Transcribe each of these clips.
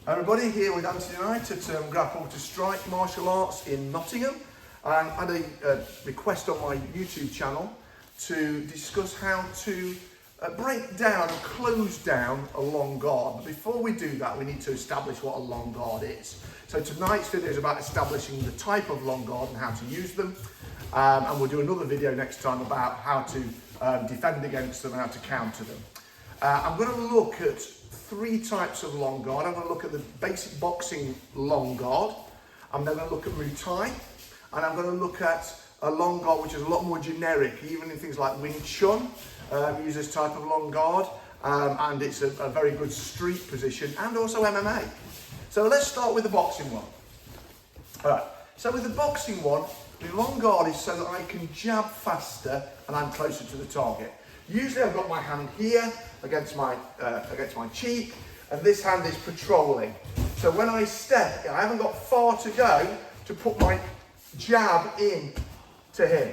Everybody, here with Anthony Knight at Grapple to Strike Martial Arts in Nottingham. I had a request on my YouTube channel to discuss how to break down and close down a long guard. But before we do that, we need to establish what a long guard is. So tonight's video is about establishing the type of long guard and how to use them. And we'll do another video next time about how to defend against them and how to counter them. I'm going to look at three types of long guard. I'm going to look at the basic boxing long guard. I'm then going to look at Muay Thai. And I'm going to look at a long guard which is a lot more generic, even in things like Chun, use this type of long guard. And it's a very good street position, and also MMA. So let's start with the boxing one. Alright, so with the boxing one, the long guard is so that I can jab faster and I'm closer to the target. Usually I've got my hand here against my cheek, and this hand is patrolling. So when I step, I haven't got far to go to put my jab in to him.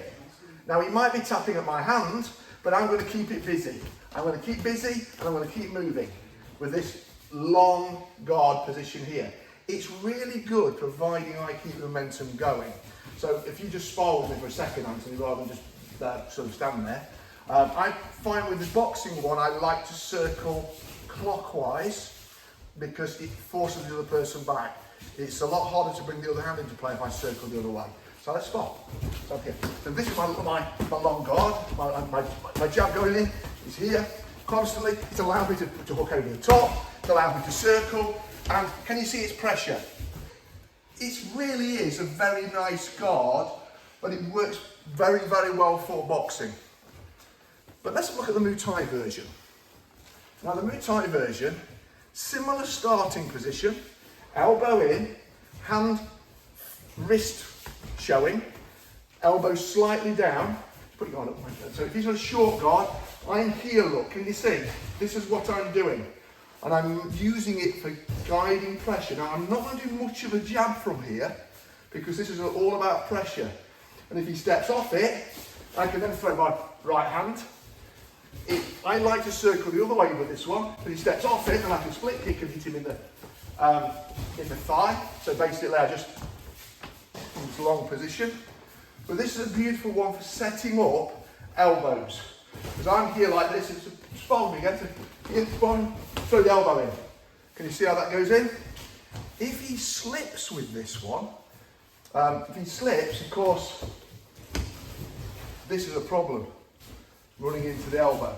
Now he might be tapping at my hand, but I'm going to keep it busy. I'm going to keep busy and I'm going to keep moving with this long guard position here. It's really good providing I keep the momentum going. So if you just spar with me for a second, Anthony, rather than just sort of stand there. I find with the boxing one, I like to circle clockwise because it forces the other person back. It's a lot harder to bring the other hand into play if I circle the other way. So let's stop. So, okay. So this is my long guard. My jab going in is here constantly. It's allowed me to hook over the top. It's allowed me to circle. And can you see its pressure? It really is a very nice guard, but it works very, very well for boxing. But let's look at the Muay Thai version. Now the Muay Thai version, similar starting position, elbow in, hand, wrist showing, elbow slightly down. Put your arm up. So if he's on a short guard, I'm here, look, can you see? This is what I'm doing. And I'm using it for guiding pressure. Now I'm not going to do much of a jab from here because this is all about pressure. And if he steps off it, I can then throw my right hand. I like to circle the other way with this one, but he steps off it and I can split kick and hit him in the thigh. So basically I just in this long position. But this is a beautiful one for setting up elbows. Because I'm here like this, it's fold me again, so here, throw the elbow in. Can you see how that goes in? If he slips with this one, if he slips, of course, this is a problem, running into the elbow.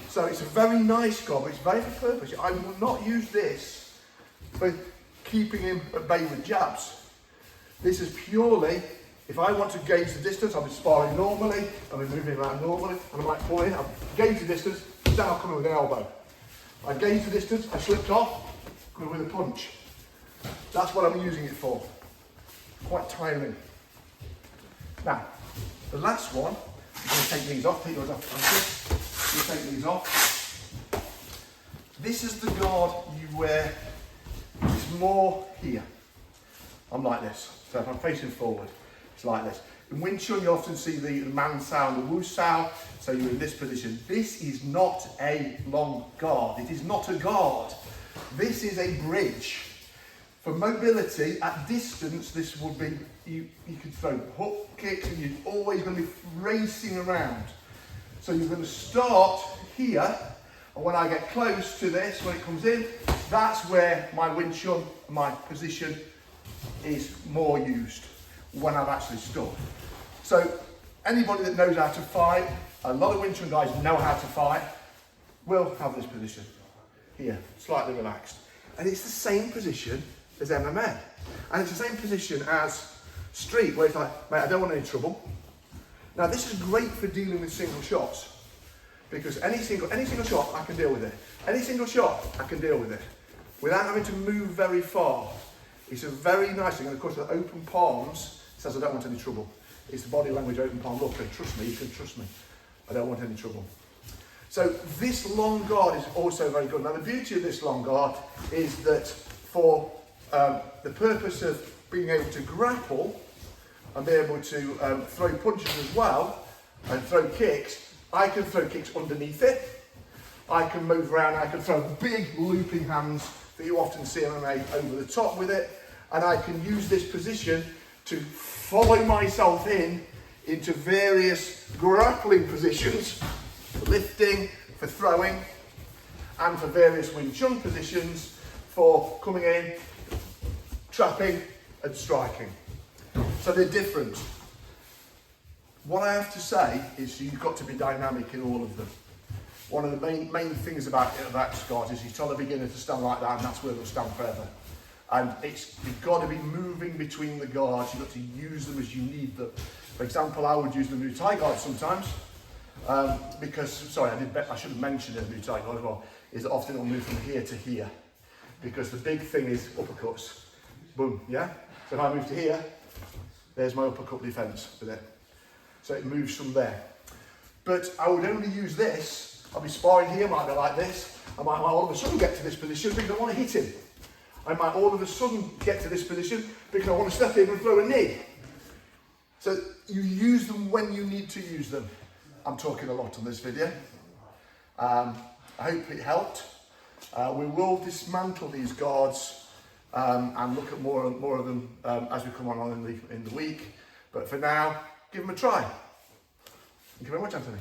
So it's a very nice guard, but it's very for purpose. I will not use this for keeping him at bay with jabs. This is purely, if I want to gauge the distance, I'll be sparring normally, I'll be moving around normally, and I might pull in, I'll gauge the distance, then I'll come in with an elbow. I gauge the distance, I slipped off, come in with a punch. That's what I'm using it for. Quite tiring. Now, the last one, I'm going to take these off, take yours off. You take these off. This is the guard you wear. It's more here. I'm like this. So if I'm facing forward, it's like this. In Wing Chun, you often see the man sound, the Wu Sao. So you're in this position. This is not a long guard. It is not a guard. This is a bridge. For mobility, at distance, this would be, you could throw hook kicks and you're always going to be racing around. So you're going to start here, and when I get close to this, when it comes in, that's where my Wing Chun, my position, is more used when I've actually stood. So anybody that knows how to fight, a lot of Wing Chun guys know how to fight, will have this position here, slightly relaxed. And it's the same position as MMA. And it's the same position as street, where it's like, mate, I don't want any trouble. Now this is great for dealing with single shots, because any single shot I can deal with it. Any single shot I can deal with it without having to move very far. It's a very nice thing, and of course the open palms says I don't want any trouble. It's the body language open palm. Look, trust me, you can trust me. I don't want any trouble. So this long guard is also very good. Now the beauty of this long guard is that for the purpose of being able to grapple and be able to throw punches as well and throw kicks, I can throw kicks underneath it. I can move around, I can throw big looping hands that you often see MMA over the top with it, and I can use this position to follow myself into various grappling positions, for lifting, for throwing, and for various Wing Chun positions for coming in, trapping and striking. So they're different. What I have to say is you've got to be dynamic in all of them. One of the main things about Scott is you tell a beginner to stand like that, and that's where they'll stand forever. And you've got to be moving between the guards. You've got to use them as you need them. For example, I would use the Muay Thai guard sometimes because, sorry, I should have mentioned the Muay Thai guard as well, is that often it'll move from here to here because the big thing is uppercuts. Boom, yeah? So if I move to here, there's my uppercut defence with it. So it moves from there. But I would only use this. I'll be sparring here, might be like this. I might all of a sudden get to this position because I want to hit him. I might all of a sudden get to this position because I want to step in and throw a knee. So you use them when you need to use them. I'm talking a lot on this video. I hope it helped. We will dismantle these guards and look at more of them as we come on in the week. But for now, give them a try. Thank you very much, Anthony.